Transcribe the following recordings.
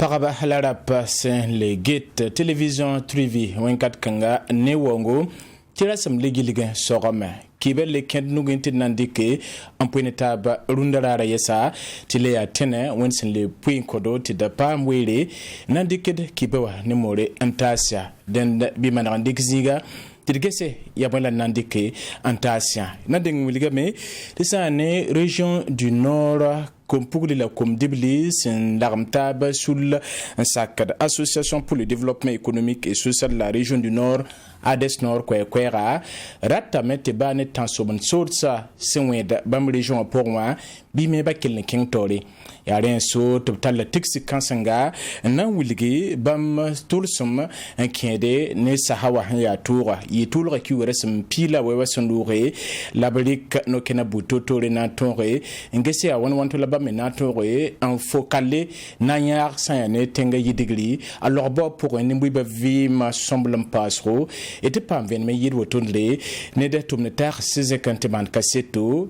Paraba halarap sen le gate télévision trivi wenkat kanga ne wongo tirasam ligiliga sorome kibe le kend nuginti nandike ampoineta ba rundarara yesa tile ya tene wensin le puin kodo ti da pam wele nandike kibewa ne more antasia den bimana ndikziga tirgese yabala nandike antasia nadeng wiliga me tisane région du nord comme pour la comme dibli c'est l'armtab sous un sac association pour le développement économique et social de la région du nord Ades Nord kwera rata mete bane tansobon sorsa senweda bam région pour moi bime bakel king tori yaren so total tixi kansanga na wilgi bam tulsum un kiende ne sahawa ya tour yi tour ki resum pila wewa sondure la balik no kenabuto tore na tore ngese a won wanto la bam na tore en focale na yar sayane tenga yidigri alors bo pour un nimbu ba vi ma semble pasro était pas en veine mais yid wotonle ne de tumnetar 50 man kaseto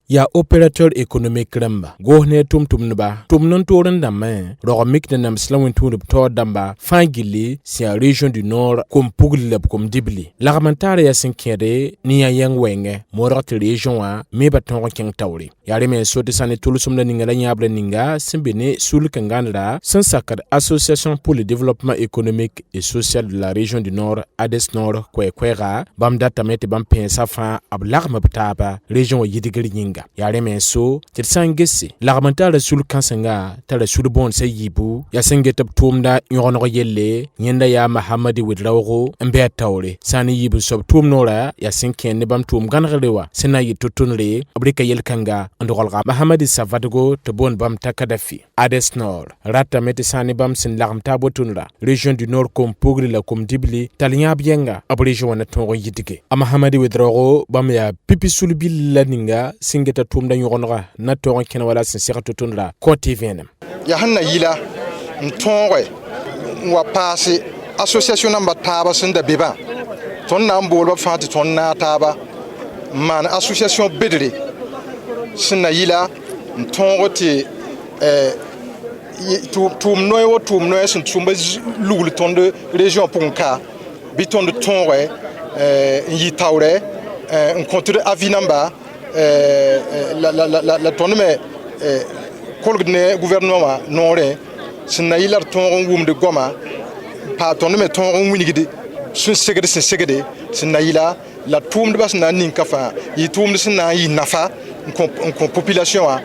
ya operateur économique ramba gohne tumnba tumnon toren dama rogomik de nam slawin turub to damba fangili si a région du nord comme pugli comme dibli l'armentare ya sinkere ni ya yang wenge morat région a me baton king tawri yare men sote sane tulusum na ninga nyable ninga simbene sul kangandra sans sakad association pour le développement économique et social de la région du nord Ades Nord kwera bam data mete bam pensa fa ab larme btaba région yidigri ninga yare men so tir sangesi l'armentare sul kansanga tala sul bon se yibu ya sengeta tumda yono yelle nyenda ya Mahamadi Widrawo mbe tawre sani yibu sob tumnora ya sinken ne bam tum ganrewa sena yitotunre abrika yelkanga ndogolga Mahamadi Savadgo to bon bam takadafi Ades Nord rata meti sani bam sin larmta botunra région du nord comme pogri la comme dibli talinya bienga abrégion na tongo yidige Mahamadi Widrawo bam ya pipi sulbil laninga singeta tumda yogonga na tongo ken wala sin siratu tunra côté venem ya hanna yila ntongwe wa passé association namba taba senda beba ton nambo lo fati ton na taba man association bedre sinna yila ntongoti tum noy sin tumba lugul ton de région punka biton de tongwe yi tawre un contre avis namba la ton me kolgne gouvernement nore sinna yila ton wum de goma pa ton me ton winigidi sun segede sinna yila la toum de bas na ninkafa yi toum de sinna yi nafa en population a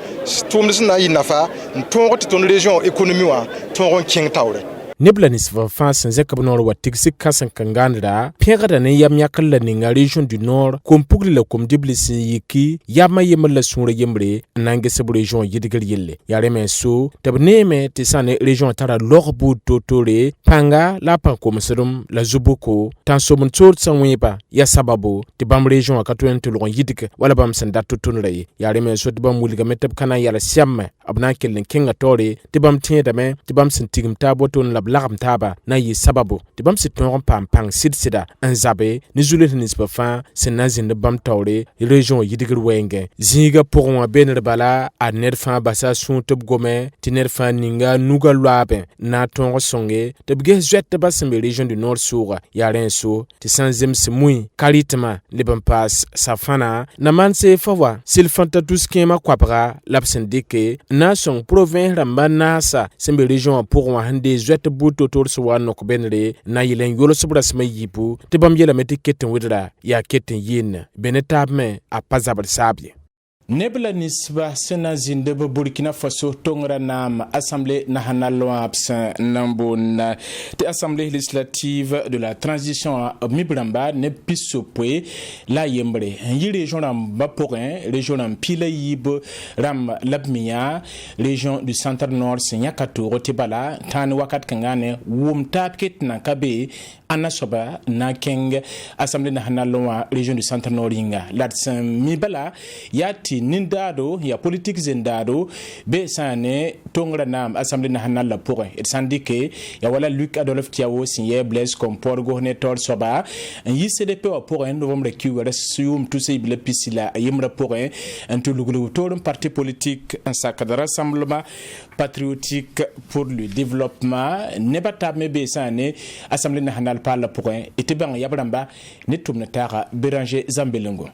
toum de sinna yi nafa ton ton région économie wa ton king tawre Neblanis va France zekabnor wa tiksi kasan kangandra pegada ne yam yakalla ninga région du nord comme pugli la comme diblisi yiki yama yemala sunre yembre nange sab région yidigal yelle yare men so tabneme tisane région tara lorbu totore panga la pankom sedum la zubuko tansomun tsort sanweba ya sababu tibam région akatwen tulon yidik wala bam sanda totunre yare men so tibam wuliga metab kana yala siam abna kellen kinga tore tibam tiedame tibam sentigim taboton la blagam taba na yi sababu ti bam siton pam sidsida anzabe ni zulet ni spafa senazin de bam tawre région yidigir wenge ziga pour moi benre bala a nerfa basa sun tub gome ti nerfa ninga nuga lwabe na ton songe te bge zwet basam région du nord soura ya renso ti sanzem semui kalitma le bam pas safana na manse fawa silfanta tuskema kwapra labsendike na son province rambana sa sembe région pour moi hande zwet buto torso wano ko benre na yilen yolo subras may yibu te bam yela meti keten widra ya keten yin benetab me a pazabar sabye Nebla nisba sena zindebe Burkina Faso tongra nam Assemblée nationale absent nambon te Assemblée législative de la transition mibramba ne pisopwe la yembre yi région ram baporin région ram pila yib ram labmiya région du centre nord senyakato rotibala tan wakat kangane wum tapket na kabe anasoba na keng Assemblée nationale région du centre nord inga latsan mibala yati tɩ nindaado ya politique zendado be sane tongra nam assemblée nationale la pʋgẽ d sãn dɩke ya wala Luc Adolphe Tiao sẽn yɛ Blaise Compaoré gosnetɔr soaba n yi CDP wã pʋgẽ novembre kiuga yʋʋm tʋ sɩ la pisi la yembrã pʋgẽ n tɩ luglg toor parti politique n sakd rassemblement patriotique pour le développement nebã tab me be sãne assemblée nationale pa la pʋgẽ tɩ bãng yab rãmba ne tʋmd taaga Béranger Zambelengo.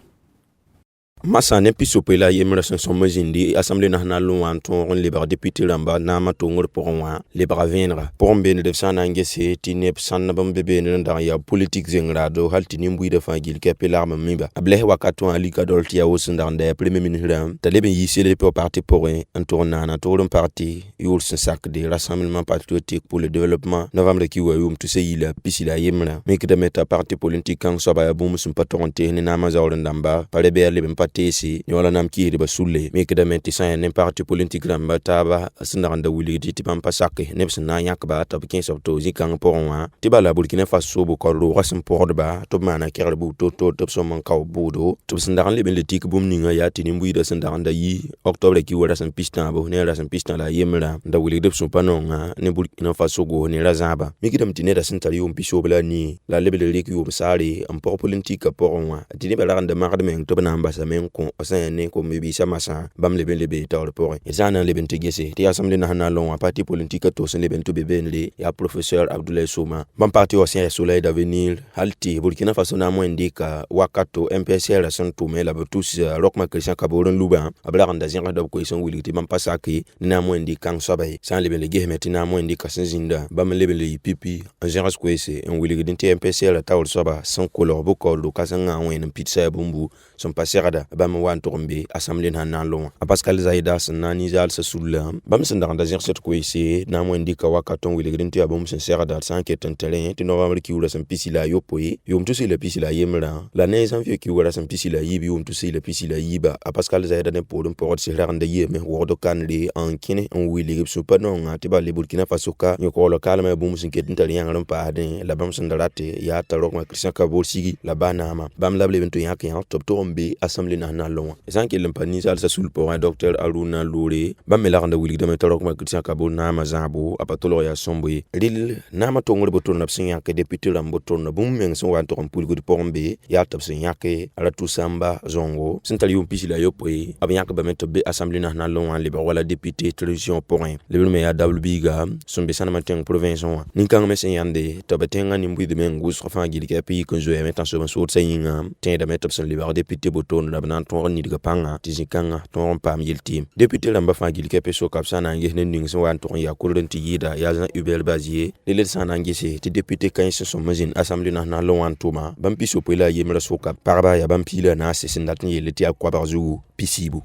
Masa ne pisope la yemra son somazindi assemblée nationale wan ton libre député ramba na ma tongor pour wa libre venra pour ben de sana ngese ti ne san bam bebe ne ndar ya politique zengra do halti ni mbui de fangil ke pelarme miba ableh wakato ali kadol ti awos ndar de premier ministre ta leben yisele pour parti pour un tourna na tourun parti yul sen sac de rassemblement patriotique pour le développement novembre ki wa yum to seyila pisila yemra mais que de mettre parti politique kan so ba bum sun patonte ni na ma zawr ndamba pare be leben tesi ni wala nam kiri ba sulle me ke da menti sa ne parti politique ramba taba sindanda wuli ti pam pasake ne bsna yak ba tab 15 octobre zikang porwa ti bala Burkina Faso bu kordo rasem porba to mana kerle bu to so man kaw budo to sindaran le ben le tik bum ninga ya ti ni mbui da sindaranda yi octobre ki wala san pistan bo ne rasem pistan la yemra da wuli de so panonga ne Burkina Faso go ne razaba mi kidam ti ne da sintari yum piso bla ni la le le rik yum sari am por politique porwa ti ne bala randa marde men to bana ambasa ko osane ko mebi samasa bam leben lebe tawr por ezana leben tegese ti assemblée nationale on parti politique to sen leben to beben le ya professeur Abdoulaye Souma bam parti aussi soleil d'avenir halti Burkina Faso na mo indika wakato MPCR son to mela tous Roch Christian Kaboron Luba abla randa zinga do ko ison wiliti bam pasaki na mo indika sobay san leben le gehmeti na mo indika sinzinda bam leben le pipi en général ko ese en wiliti ti MPCR tawr soba son couleur boko do kasanga wen pizza bumbu son passerada bam wan tombe assemblée nationale long a Pascal Zaïda sanani zal sa sulla bam sen da zir set ko isi na mo indika wakaton wili grinti abum sen serada sans que ton terrain ti novembre ki wura sen pisila yopoyi yum to si le pisila yemra la ne janvier ki wura sen pisila yibi yum to si le pisila yiba a Pascal Zaïda ne podum por si randa yeme wodo kanli en kine on wili gipsu panon ti ba le Burkina Faso ka ko local me bum sen ke tin terrain ran pa de la bam sen darate ya ta Roch Christian Kabor sigi la banama bam lable bento yak ya top tombe assemblée nationale long zanki lempani sal sa sul pour un docteur Aruna Loure bam melaranda wili de metoro ko Christian Kabor na mazabo apatolo ya somboy ril na ma tongor boton na psin yak député ram boton na bum men son wan to pour go pombe ya tap sin yak ala tout samba zongo sentali yum pisila yopoy ab yak ba meto be assemblée nationale long libre wala député télévision pour un le me ya WBga son be sana matin province on nin kan me sen yande to betenga ni mbui de men gus fa gili ke pays ko zo metan so so sayinga tin da meto sen libre député boton na banan to ni diga panga tizikanga ton pam yeltim député lamba fa gili ke peso kapsana ngene ning so wan to ya kurren ti yida ya zan ubel bazier le sana ngese ti député kan se so mazin assemblée nationale lo wan tuma bam piso pela yemra so kap parba ya bam pila na se sindat ni le ti akwa barzu pisibu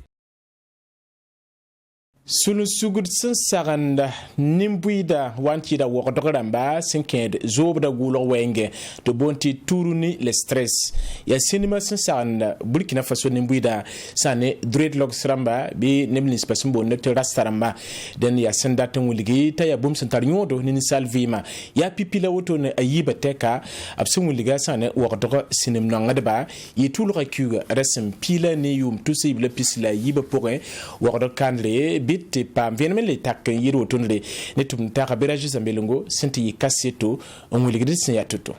sunu sugud sẽn sagenda nimbuida wantɩɩda wogdg rãmba sẽn kẽed zoobda gʋʋlg wɛɛngẽ tɩ boon tɩ turuni le stress yaa sĩnima sẽn sagenda Burkina Faso nimbuida sã ne dreadlocks rãmba bɩ neb ninsba sẽn boond tɩ rasta rãmba dẽnd yaa sẽn dat n wilgi t'a yaa bũmb sẽn tar yõodo ne ninsaal vɩɩma yaa pipi la wotone a yiiba tɛka b sẽn wilga sã ne wogdg sĩnim nongdba yɩ tʋʋlga kiuga ra sẽn piila ne yʋʋm tʋ sɩɩb la pis la yiiba pʋgẽ wogdg kãndre tɩ paam vẽenem le tak n yɩɩd wotõndre ne tʋm taaga Béranger Zambelengo sẽn tɩ yɩ kaseto n wilgd sẽn yaa to-to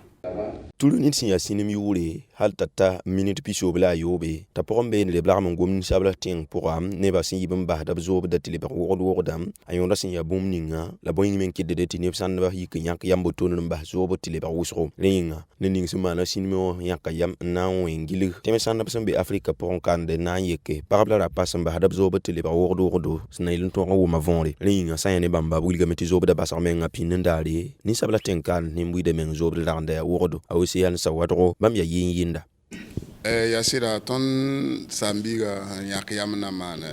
tulu nit sin ya sinim yure hal tata minute piso bla yobe ta porom be le bla mangom sabla ting poram ne ba sin yibam ba da zob da tili ba wodo dam ayon rasin ya bum ninga la boyin men kidde de tinep san ba yik yak yambo tonun ba zob tili ba wusro ninga ne ning suma na sinimo yak yam na wengili teme san ba be Afrika poron kan de na yeke parabla ra pasam ba da zob tili ba wodo snailun to wo ma vonre ninga san ne bamba bulga meti zob da basar men ngapin ndari ni sabla ting kan ni mbuide men zob da randa wodo si yan sa wadro bam ya yinda ya sira ton sambiga yak yamna man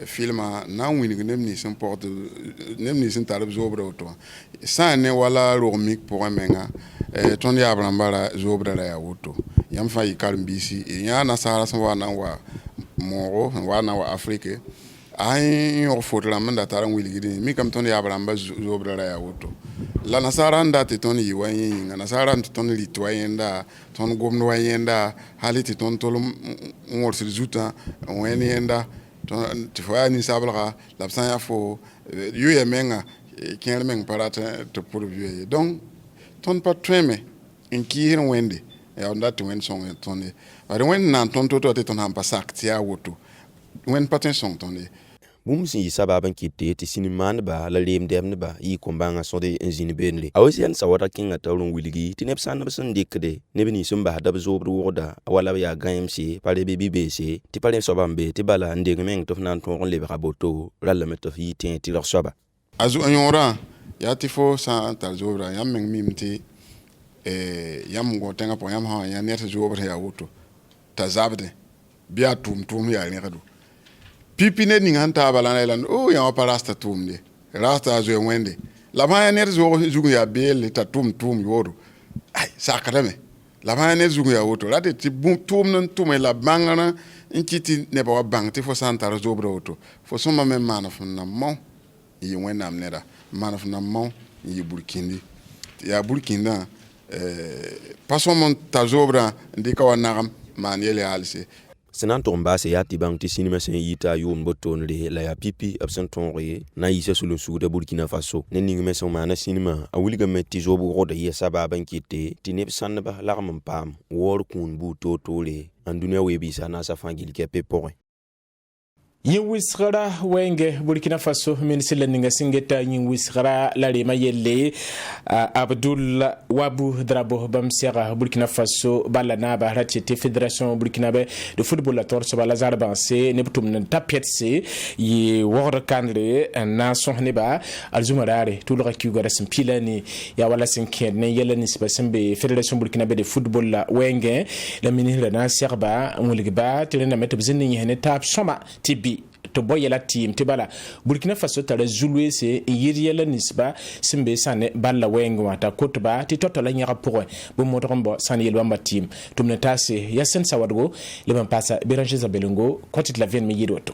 filma na wini nem ni sen porte nem ni sen tarab zobra to sa ne wala romik pour menga ton ya brambara zobra ya woto yam fa yikar mbisi ya na sara san wa na wa moro wa na wa afrique ay yo fotra manda taran wili gidi mi kam ton ya bramba zobra ya woto la nasara nda te ton yi wa yin nasara te ton li to yenda ton gomno wa yenda hali te ton tolum ngor sir zuta wen yenda ton te fa ni sabla la san ya fo yu ya menga ken meng parata to pour vieux donc ton pas treme in ki hin wende ya nda te wen song ton ba wen nan ton to te ton am pasak ti a woto wen patin song ton bũmb sẽn yɩ sabaab n kɩt tɩ sĩn maandba la leem dɛmdba yɩ kõn-bãngã sõd n zĩnd beenle a wes yɛl sawata kẽngã taoor n wilgi tɩ neb sãndb sẽn dɩkde neb nins n basda b zoobd wʋgda wala b yaa gãemse pa rebe bi-beese tɩ pa rẽ soaba n be tɩ bala n deng meng tɩ f na n tõog n lebga boto rallame tɩ f yɩ tẽ tɩrg soaba a zuɣa yõorã yaa tɩ fo sã n tar zoobra yãmb meng mim tɩ yãmb n gõ tẽngã pʋgẽ yãmb sã n yã ned tɩ zoobd yaa woto t'a zabdẽ bɩ a tʋʋm yaa rẽgdo pipi ne ning han ta bala na lan o ya pa rasta tumde rasta zo wende la ma ne zo zugu ya bel ta tum yodo ai sakadame la ma ne zugu ya woto rate ti bum tum nan tum la bangana inkiti ne ba bang ti fo santa zo bro woto fo soma men manaf na mo yi wenam neda manaf na mo yi burkindi ya burkinda pasomon ta zobra ndika wa nagam man yele alse sẽn na n tʋg n baase yaa tɩ bãng tɩ sĩnimã sẽn yɩɩta yʋʋm botoonre la yaa pipi b sẽn tõog ye na n yɩsa sʋl n sugda burkina faso ne ning me sẽn maana sĩnimã a wilgame tɩ zob wʋgda yɩa sabaab n kɩte tɩ neb sãndba lagm n paam waoor kũun buu toor-toore n dũniyã weebiisã naasa fãa gil kɛpẽ pʋgẽ yin wisgara wenge Burkina Faso minisila ninga singeta yin wisgara la rema yelle Abdul Wabu Drabo bamsera Burkina Faso bala na ba ratete Fédération burkinabé de football la torse bala zarbanse ne butum ne tapetse yi wor kanre na sohne ba alzumarare tout le rakugara simpilani ya wala sinken ne yella nisba sembe Fédération burkinabé de football la wenge la ministre na serba mulgba tirena metobzini yene tap soma tibi to boye la team te bala Burkina Faso tara zulwe se yiri la nisba simbe sane balla wengo mata kotba ti toto la nyara pour bo motorombo sane yelwa ma team tumne tase yasen sawadgo le ban passa Béranger Zabelengo kotit la vien me yidoto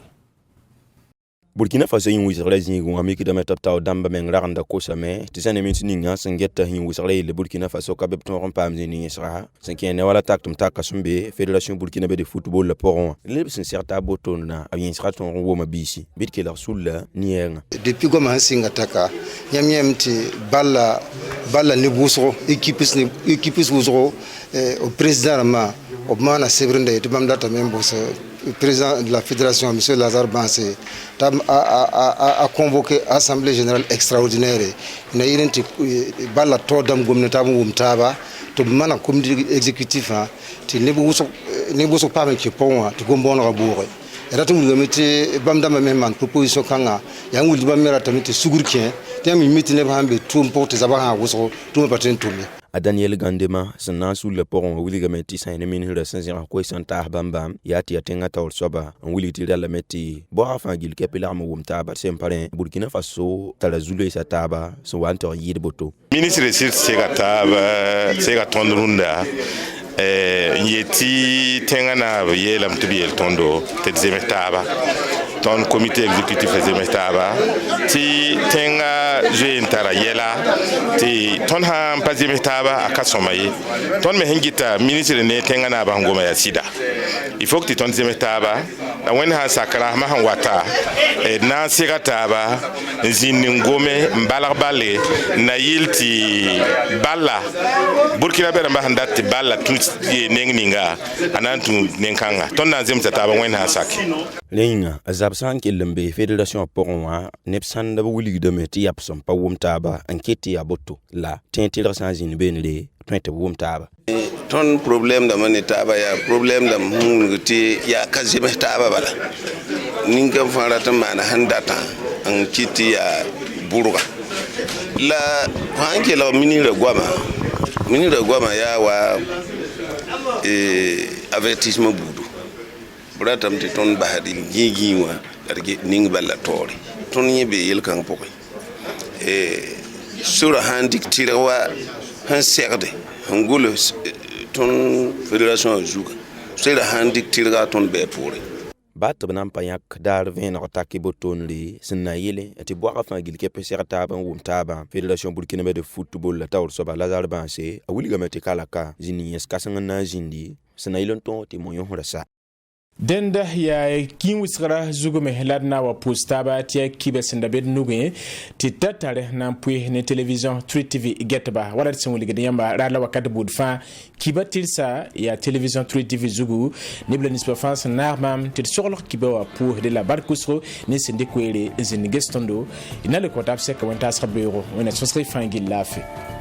Burkina Faso yin wisgra zĩig wã mikda me tɩ b tao dãmba meng ragenda kosame tɩ sã ne min tɩ ninga sẽn geta yin wisgra yelle Burkina Faso ka be b tõog n paam zĩ ning-yẽsga sẽn kẽ ne wala tak tɩ m taka sẽn be Fédération burkinabé de football la pʋgẽ wã leb sẽn seg t'a botoondã b yẽsga tõog n woma biisi bɩ d kelg sulla ne-yɛɛngã depuis goma sẽn sɩnga taka yãmb tɩ balla ne wʋsgo équipes wʋsgo au président rãmbã b maana sebrẽnda ye tɩ bãmb datame n bʋs président de la fédération, M. Lazare Bansé, a convoqué l'Assemblée générale extraordinaire. Il y a eu un tour d'âme to mana comité exécutif ti ne bu pas avec pont to gombo na boore ratu ngamete bamda ma memman proposition kanga ya ngul ba mera tamite sugurkien temi mitine ba hambe tout porte za ba ha wuso tout patin tout a Daniel Gandema sẽn na n sul la pʋgẽ wã wilgame tɩ sã ne ministrã sẽn zẽg koe sẽn taas bãmb yaa tɩ ya tẽngã taoor soaba n wilg tɩ rallame tɩ boagã fãa gil kɛpɩ lagm n wʋm taaba sẽn pa rẽ Burkina Faso tara zu-loeesã taaba sẽn wa n tog yɩɩd boto ministre sɩd sega taaba sega tõnd rũndã n yetɩ tẽngã naab yeelame tɩ b yeel tõndo tɩ d zems taaba tõnd comité exécutif zems taaba tɩ tẽngã zoe n tara yɛla tɩ tõnd sã n pa zems taaba a ka sõma ye tõnd me sẽn gɩta ministre ne tẽngã naabã sẽn goma yaa sɩda il faut que tɩ tõnd zems taaba la wẽnd sã n sak rasmã sẽn wata d na n sega taaba n zĩnd n gome n balg balle n na yɩl tɩ balla burkinabé rãmbã sẽn dat tɩ balla tũ neng ninga a na n tũ nen-kãngã tõnd na n zemsa taaba wẽnd sã n sak rẽngã a zab sã n kell n be fédération pʋgẽ wã neb sãnda b wilgdame tɩ yap sẽn pa wʋm taaba n ket tɩ yaa boto la tẽ tɩrg sã n zĩnd beenre tõe tɩ b wʋm taaba tõnd problème dãmbã ne taaba yaa problème dãmb sẽn wilg tɩ yaa ka zems taaba bala nin-kãm fãa rat n maana sẽn datã n kɩt tɩ yaa bʋrga la fãa n kelg ministrã goamã yaa wa avertissement buudu b ratame tɩ tõnd basd gĩigĩ wã d ning balla taoore tõnd yẽ be yel-kãng pʋgẽ sora sãn dɩk tɩrg wa sẽn segde sẽn gʋl tõnd fédération a zugã sora sãn dɩk tɩrga tõnd bɩ a poore ba tɩ b na n pa yãk daar vẽeneg tak y botoonre sẽn na yɩle tɩ boagã fãa gil kɛ psg taab n wʋm taabã fédération burkinabé de football la taoor soaba lazar bãnse a wilgame tɩ kalaka zĩnd yẽs kãseng n na n zĩndi sẽn na yɩl n tõog tɩ mo-yõsrã sa dẽnda yaa kĩin wɩsgrã zugme la d na wa pʋʋs taaba tɩ yaa kiba sẽn da bed nugẽ tɩ ta tare na n pʋɩs ne television 3 tv gɛtba wala d sẽn wilgd yãmba raad la wakat buud fãa kiba tɩrsa yaa television 3 tv zugu neb la ninsba fãa sẽn naag maam tɩ d soglg kiba wa pʋʋsde la bad kusgo ne sẽn dɩk weere n zĩnd ges tõndo d na le kõta b sɛka wẽn-taasg beoogo wẽna sõsg y fãa gill laafɩ